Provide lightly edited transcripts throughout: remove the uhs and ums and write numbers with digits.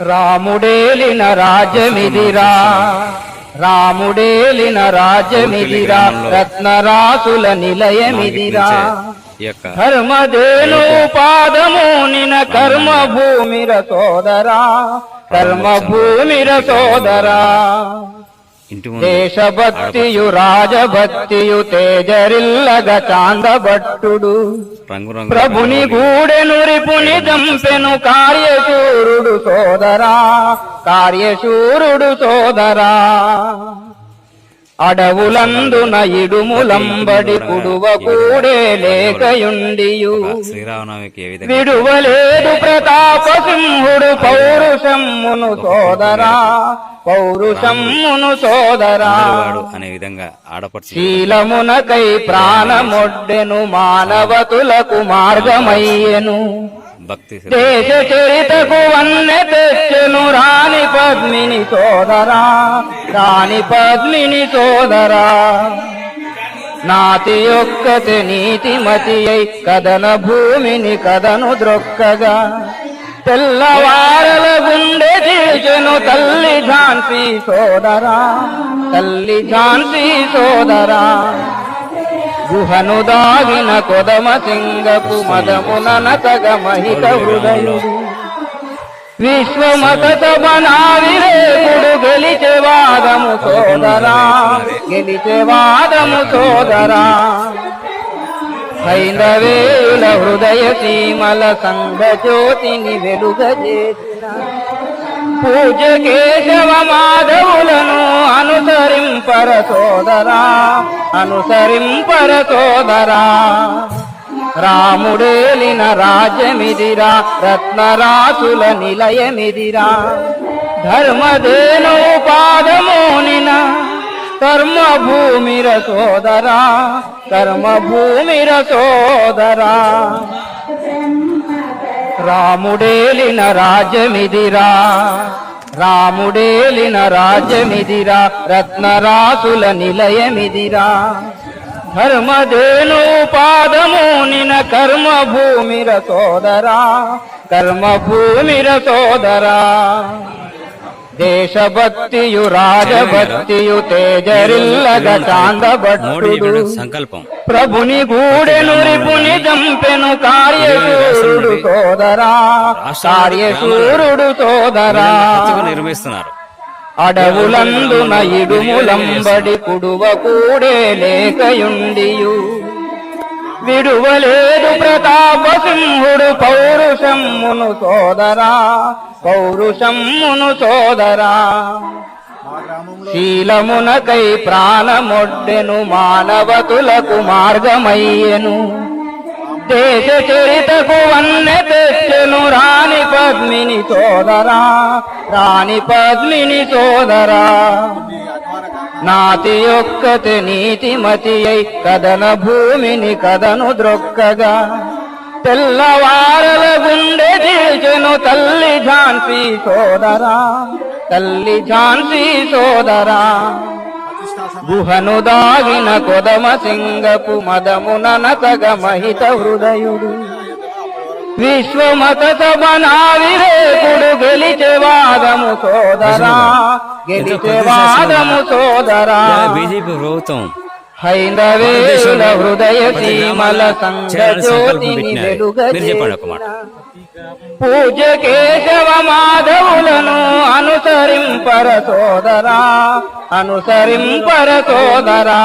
రాముడేలిన రాజ్యమిదిరా రాముడేలిన రాజ్యమిదిరా రత్నరాసుల నిలయమిదిరా ధర్మదేను పాదము నిన కర్మభూమిర సోదరా కర్మభూమిర సోదరా దేశభక్తియు రాజభక్తియు తేజరిల్లగ చాందభట్టుడు ప్రభుని గూడెను రిపుని దంపెను కార్యశూరుడు సోదరా కార్యశూరుడు సోదరా అడవులందున ఇడుములంబడి కుడువ కూడే లేకయుండియు విడువలేదు ప్రతాప సింహుడు పౌరుషమ్మును సోదరా పౌరుషమ్మును సోదరా అనే విధంగా శీలమునకై ప్రాణమొడ్డెను మానవతులకు మార్గమయ్యెను దేశ చరితకు వన్నె తెచ్చెను రాణి పద్మిని సోదరా రాణి పద్మిని సోదరా నాతి యొక్కతే నీతిమతి అయి కదన భూమిని కదను ద్రొక్కగా తెల్లవారల గుండె తీర్చెను తల్లి ఝాన్సీ సోదరా తల్లి ఝాన్సీ సోదరా గుహను దాగిన కొదమ సింగపు మదముననతగ మహిత హృదయుడు విశ్వమత సభనావిరేకుడు గెలిచే వాదము సోదరా గెలిచే వాదము సోదరా హైందవేల హృదయ సీమల సంఘ జ్యోతిని వెలుగజేసిన పూజ కేశవ మాధవులను అనుసరింపర సోదరా అనుసరింపర సోదరా రాముడేలిన రాజ్యమిదిరా రత్నరాసుల నిలయమిదిరా ధర్మదేను పాదమోనిన కర్మభూమిర సోదరా కర్మభూమిర సోదరా రాముడేలిన రాజ్యమిదిరా రాముడేలిన రాజ్యమిదిరా రత్నరాసుల నిలయమిదిరా ధర్మదేను పాదమోనిన కర్మభూమిర సోదరా కర్మభూమిర సోదరా దేశభక్తియు రాజభక్తియు తేజరిల్లగ చాందభట్టుడు సంకల్పం ప్రభుని గూడెను రిపుని దంపెను కార్యశూరుడు సోదరా కార్యశూరుడు సోదరా నిర్మిస్తున్నారు అడవులందున ఇడుములంబడి కుడువ కూడే లేకయుండియు విడువలేదు ప్రతాప సింహుడు పౌరుషమ్మును సోదరా పౌరుషమ్మును సోదరా శీలమునకై ప్రాణమొడ్డెను మానవతులకు మార్గమయ్యెను దేశ చరితకు వన్నె తెచ్చెను రాణి పద్మిని సోదరా రాణి పద్మిని సోదరా నాతి యొక్కతే నీతిమతి అయి కదన భూమిని కదను ద్రొక్కగా తెల్లవారల గుండె తీర్చెను తల్లి ఝాన్సీ సోదరా తల్లి ఝాన్సీ సోదరా గుహను దాగిన కొదమ సింగపు మదముననతగ మహిత హృదయుడు విశ్వమత సభనావిరేకుడు గెలిచే వాదము సోదరా గెలిచే వాదము సోదరా బీజేపీ ప్రభుత్వం హైందవేల హృదయ సీమల సంఘ జ్యోతిని వెలుగజేసిన పూజ కేశవ మాధవులను అనుసరింపర సోదరా అనుసరింపర సోదరా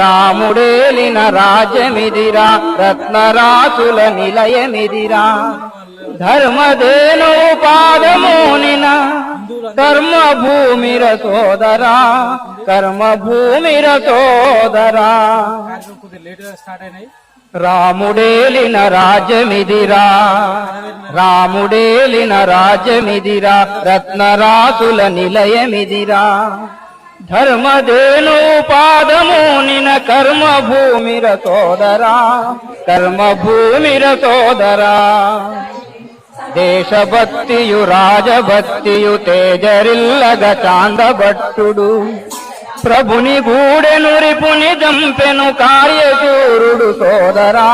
రాముడేలిన రాజ్యమిదిరా రత్నరాసుల నిలయమిదిరా ధర్మదేను పాదమోనిన కర్మభూమిర సోదరా కర్మభూమిర సోదరా రాముడేలిన రాజ్యమిదిరా రాముడేలిన రాజ్యమిదిరా రత్నరాసుల నిలయమిదిరా ధర్మదేను పాదమోనిన కర్మభూమిర సోదరా కర్మభూమిర సోదరా దేశభక్తియు రాజభక్తియు తేజరిల్లగ చాందభట్టుడు ప్రభుని గూడెను రిపుని దంపెను కార్యశూరుడు సోదరా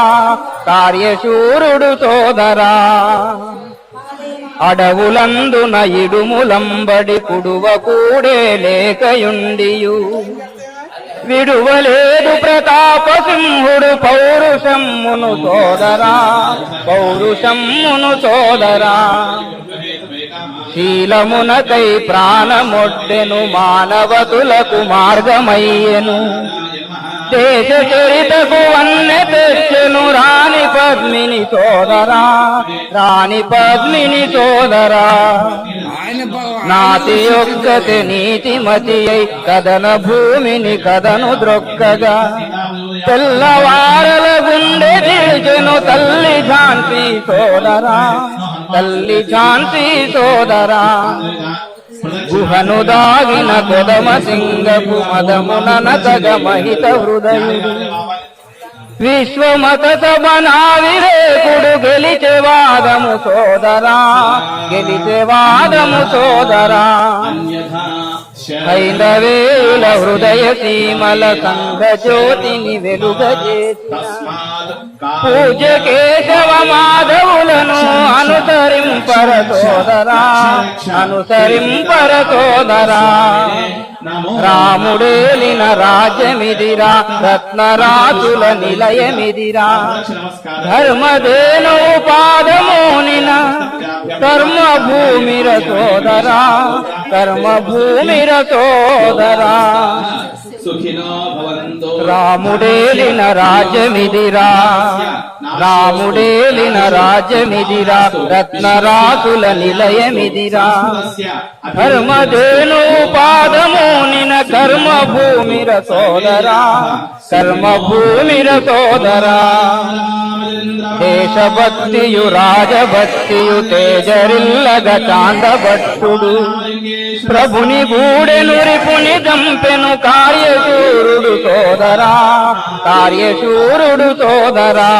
కార్యశూరుడు సోదరా అడవులందున ఇడుములంబడి పుడువ కూడే లేకయుండియు విడువలేదు ప్రతాప సింహుడు పౌరుషమ్మును సోదరా పౌరుషమ్మును సోదరా శీలమునకై ప్రాణమొడ్డెను మానవతులకు మార్గమయ్యెను దేశ చరితకు వన్నె తెచ్చెను రాణి పద్మిని సోదరా రాణి పద్మిని సోదరా నాతి యొక్కతే నీతిమతి అయి కదన భూమిని కదను ద్రొక్కగా తెల్లవారల గుండె తీర్చెను తల్లి ఝాన్సీ సోదరా తల్లి ఝాన్సీ సోదరా గుహను దాగిన కొదమ సింగపు మదమున నతగ మహిత హృదయుడు విశ్వమత సభనావిరేకుడు గెలిచే వాదము సోదరా గెలిచే వాదము సోదరా హైందవేల హృదయ సీమల సంఘ జ్యోతిని వెలుగజేసిన పూజ కేశవ మాధవులను అనుసరింపర సోదరా అనుసరింపర సోదరా రాముడేలిన రాజ్యమిదిరా రత్నరాజుల నిలయమిదిరా ధర్మదేను పాదమోనిన కర్మభూమిర సోదరా కర్మభూమిర సోదరా రాముడేలిన రాజ్యమిదిరా రాముడేలిన రాజ్యమిదిరా రత్నరాసుల నిలయమిదిరా ధర్మదేను పాదమోనిన కర్మభూమిర సోదరా కర్మభూమిర సోదరా దేశభక్తియు రాజభక్తియు తేజరిల్లగ చాందభట్టుడు ప్రభుని గూడెను రిపుని దంపెను కార్యశూరుడు సోదరా కార్యశూరుడు సోదరా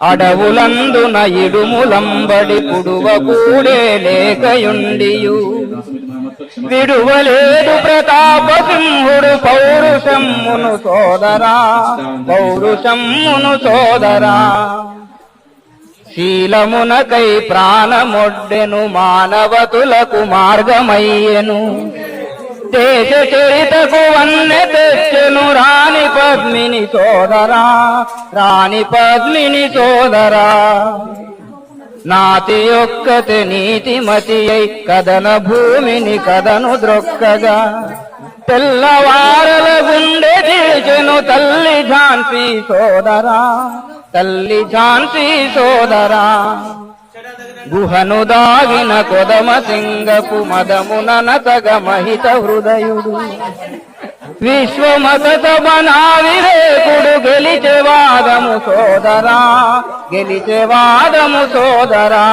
అడవులందున ఇడుములంబడి పుడువ కూడే లేకయుండియు విడువలేదు ప్రతాప సింహుడు పౌరుషమ్మును సోదరా పౌరుషమ్మును సోదరా శీలమునకై ప్రాణమొడ్డెను మానవతులకు మార్గమయ్యెను దేశ చరితకు వన్నె తెచ్చెను రాణి పద్మిని సోదరా రాణి పద్మిని సోదరా నాతి యొక్కతే నీతిమతి అయి కదన భూమిని కదను ద్రొక్కగా తెల్లవారల గుండె తీర్చెను తల్లి ఝాన్సీ సోదరా తల్లి ఝాన్సీ సోదరా గుహను దాగిన కొదమ సింగపు మదమున నతగ మహిత హృదయుడు విశ్వమత సభనావిరేకుడు గెలిచే వాదము సోదరా గెలిచే వాదము సోదరా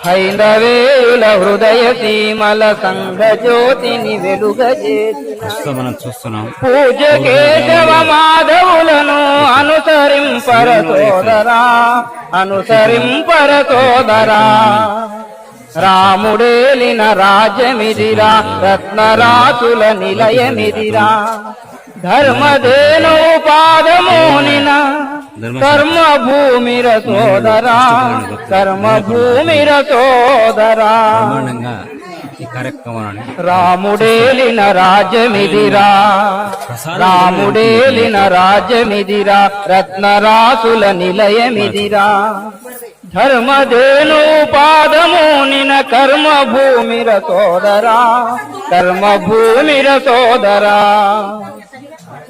హైందవేల హృదయ సీమల సంఘ జ్యోతిని వెలుగజేసిన ప్రస్తుతం మనం చూస్తున్నాం పూజ కేశవ మాధవులను అనుసరింపర సోదరా అనుసరింపర సోదరా రాముడేలిన రాజ్యమిదిరా రత్నరాసుల నిలయమిదిరా ధర్మదేను పాదమోనిన కర్మభూమిర సోదరా కర్మభూమిర సోదరా బ్రహ్మాండంగా ఈ కార్యక్రమాన్ని రాముడేలిన రాజ్యమిదిరా రాముడేలిన రాజ్యమిదిరా రత్నరాసుల నిలయమిదిరా ధర్మదేను పాదమోనిన కర్మభూమిర సోదరా కర్మభూమిర సోదరా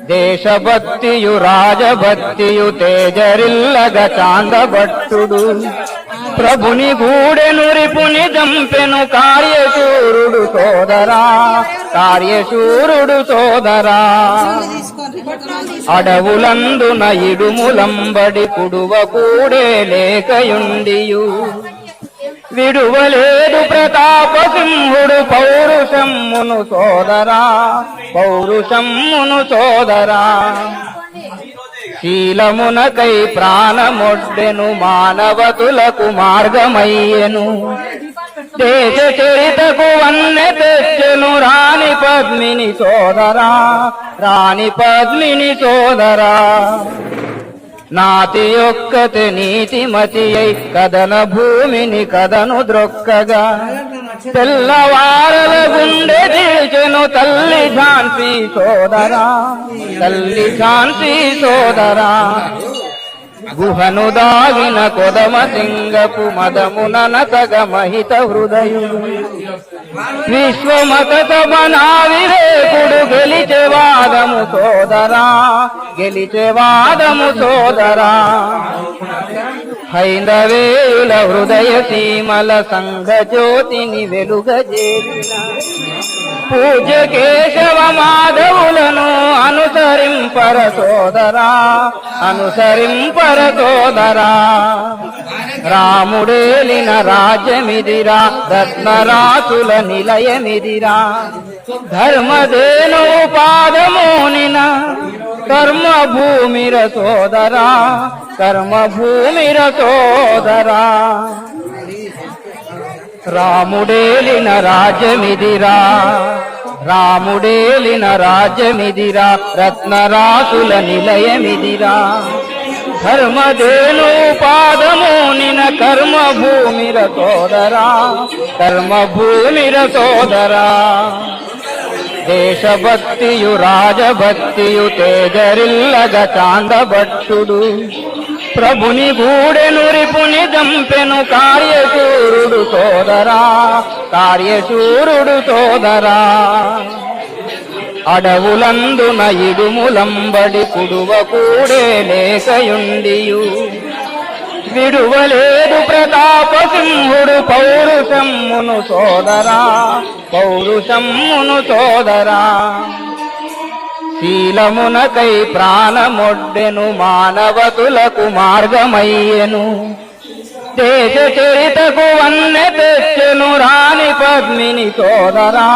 దేశభక్తియు రాజభక్తియు తేజరిల్లగ చాందభట్టుడు ప్రభుని గూడెను రిపుని దంపెను కార్యశూరుడు సోదరా కార్యశూరుడు సోదరా అడవులందున ఇడుములంబడి పుడువ కూడే లేకయుండియు విడువలేదు ప్రతాప సింహుడు పౌరుషమ్మును సోదరా పౌరుషమ్మును సోదరా శీలమునకై ప్రాణమొడ్డెను మానవతులకు మార్గమయ్యెను దేశ చరితకు వన్నె తెచ్చెను రాణి పద్మిని సోదరా రాణి పద్మిని సోదరా నాతి యొక్కతే నీతిమతి అయి కదన భూమిని కదను ద్రొక్కగా తెల్లవారల గుండె తీర్చెను తల్లి ఝాన్సీ సోదరా, తల్లి ఝాన్సీ సోదరా. గుహను దాగిన కొదమ సింగపు మదముననతగ మహిత హృదయుడు విశ్వమత సభనావిరేకుడు గెలిచే వాదము సోదరా, గెలిచే వాదము సోదరా. హైందవేయుల హృదయ సీమల సంఘ జ్యోతిని వెలుగజేసిన పూజ్య కేశవ మాధవులను అనుసరింపర సోదరా, అనుసరింపర సోదరా. రాముడేలిన రాజ్యమిదిరా, రత్నరాసుల నిలయమిదిరా. ధర్మదేను పాదమోనిన కర్మభూమిర సోదరా, కర్మభూమిర సోదరా. రాముడేలిన రాజ్యమిదిరా, రాముడేలిన రాజ్యమిదిరా. రత్నరాసుల నిలయమిదిరా. ధర్మదేను పాదమోనిన కర్మభూమిర సోదరా, కర్మభూమిర సోదరా. దేశభక్తియు రాజభక్తియు తేజరిల్లగ చాందభట్టుడు ప్రభుని గూడెను రిపుని దంపెను కార్యశూరుడు సోదరా, కార్యశూరుడు సోదరా. అడవులందున ఇడుములంబడి కుడువ కూడే లేకయుండియు విడువలేదు ప్రతాప సింహుడు పౌరుషమ్మును సోదరా, పౌరుషమ్మును సోదరా. శీలమునకై ప్రాణమొడ్డెను మానవతులకు మార్గమయ్యెను దేశ చరితకు వన్నె తెచ్చెను రాణి పద్మిని సోదరా,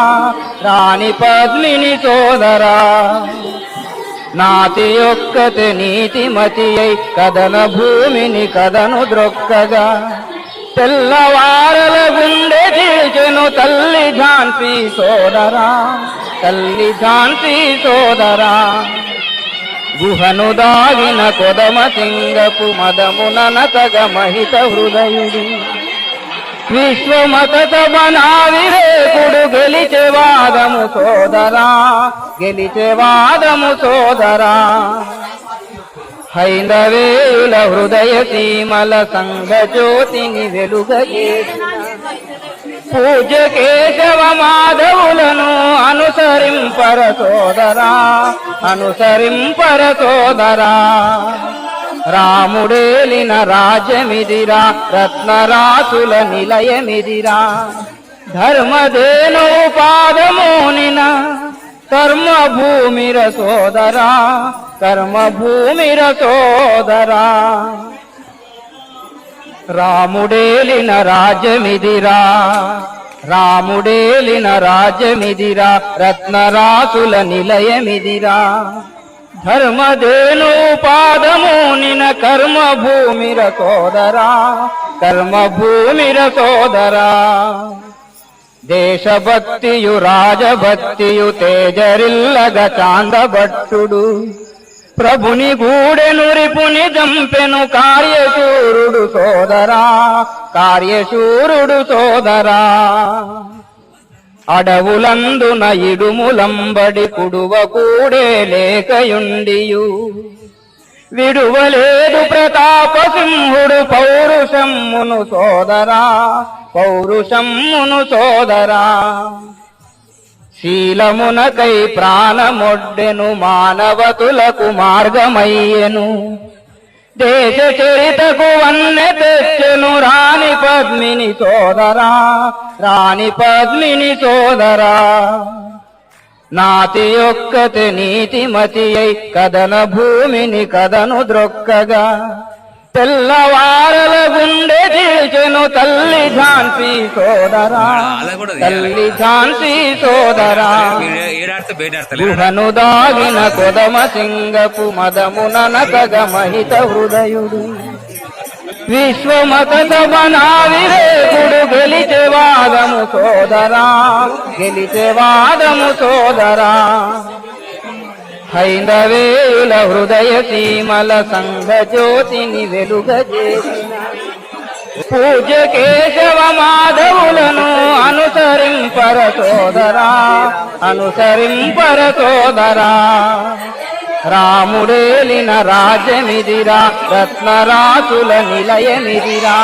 రాణి పద్మిని సోదరా. నాతి యొక్కతే నీతిమతి అయి కదన భూమిని కదను ద్రొక్కగా తెల్లవారల గుండె తీర్చెను తల్లి ఝాన్సీ సోదరా, తల్లి ఝాన్సీ సోదరా. గుహను దాగిన కొదమ సింగపు మదముననతగ మహిత హృదయుడు విశ్వమత సభనావిరేకుడు గెలిచే వాదము సోదరా, గెలిచే వాదము సోదరా. హైందవేయుల హృదయ సీమల సంఘ జ్యోతిని వెలుగజేసిన పూజ్య కేశవ మాధవులను అనుసరింపర సోదరా, అనుసరింపర సోదరా. రాముడేలిన రాజ్యమిదిరా, రత్నరాసుల నిలయమిదిరా. ధర్మదేను పాదమోనిన కర్మభూమిర సోదరా, కర్మభూమిర సోదరా. రాముడేలిన రాజ్యమిదిరా, రాముడేలిన రాజ్యమిదిరా. రత్నరాసుల నిలయమిదిరా. ధర్మదేను పాదమోనిన కర్మభూమిర సోదరా, కర్మభూమిర సోదరా. దేశభక్తియు రాజభక్తియు తేజరిల్లగ చాందభట్టుడు ప్రభుని గూడెను రిపుని దంపెను కార్యశూరుడు సోదరా, కార్యశూరుడు సోదరా. అడవులందున ఇడుములంబడి కుడువ కూడే లేకయుండియు విడువలేదు ప్రతాప సింహుడు పౌరుషమ్మును సోదరా, పౌరుషమ్మును సోదరా. శీలమునకై ప్రాణమొడ్డెను మానవతులకు మార్గమయ్యెను దేశ చరితకు వన్నె తెచ్చెను రాణి పద్మిని సోదరా, రాణి పద్మిని సోదరా. నాతి యొక్కతే నీతిమతి అయి కదన భూమిని కదను ద్రొక్కగా తెల్లవారల గుండె తీర్చెను తల్లి ఝాన్సీ సోదరా, తల్లి ఝాన్సీ సోదరా. గుహను దాగిన కొదమ సింగపు మదముననతగ మహిత హృదయుడు విశ్వమత సభనావిరేకుడు గెలిచే వాదము సోదరా, గెలిచే వాదము సోదరా. హైందవేయుల హృదయ సీమల సంఘ జ్యోతిని వెలుగజేసిన పూజ కేశవ మాధవులను అనుసరింపర సోదరా, అనుసరింపర సోదరా. రాముడేలిన రాజ్యమిదిరా, రత్నరాసుల నిలయమిదిరా.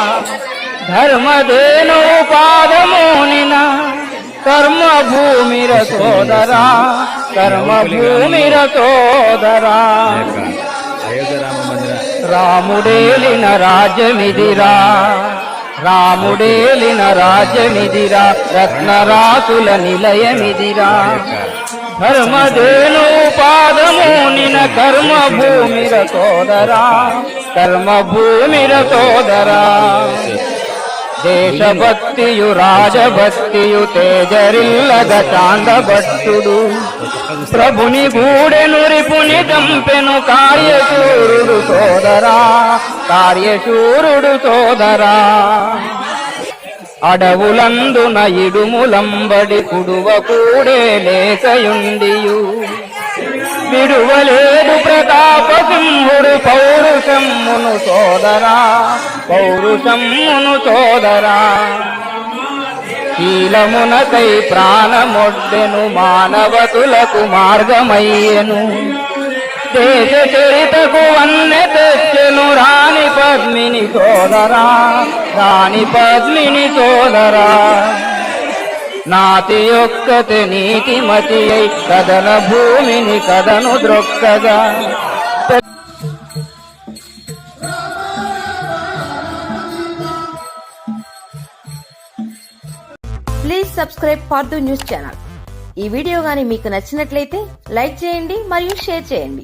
ధర్మధేను పాదమోనిన కర్మభూమిర సోదరా, కర్మభూమిర సోదరా. అయోధ్య రామ మందిర రాముడేలిన రాజ్యమిదిరా, రాముడేలిన రాజ్యమిదిరా. రత్నరాసుల నిలయమిదిరా. ధర్మధేను పాదమోనిన కర్మభూమిర సోదరా, కర్మభూమిర సోదరా. దేశభక్తియు రాజభక్తియు తేజరిల్లగ చాందభట్టుడు. ప్రభుని గూడెను రిపుని చంపెను కార్యశూరుడు సోదరా, కార్యశూరుడు సోదరా. అడవులందున ఇడుములంబడి కుడువ కూడే లేకయుండియు విడువలేడు ప్రతాప సింహుడు పౌరుషమ్మును సోదరా, పౌరుషమ్మును సోదరా. శీలమునకై ప్రాణమొడ్డెను మానవతులకు మార్గమయ్యెను. దేశ చరితకు వన్నె తెచ్చెను రాణి పద్మిని సోదరా, రాణి పద్మిని సోదరా. నాతి యొక్కతే నీతిమతి అయి కదన భూమిని కదను ద్రొక్కగా. Please subscribe for news channel. ఈ వీడియో గాని మీకు నచ్చినట్లయితే లైక్ చేయండి మరియు షేర్ చేయండి.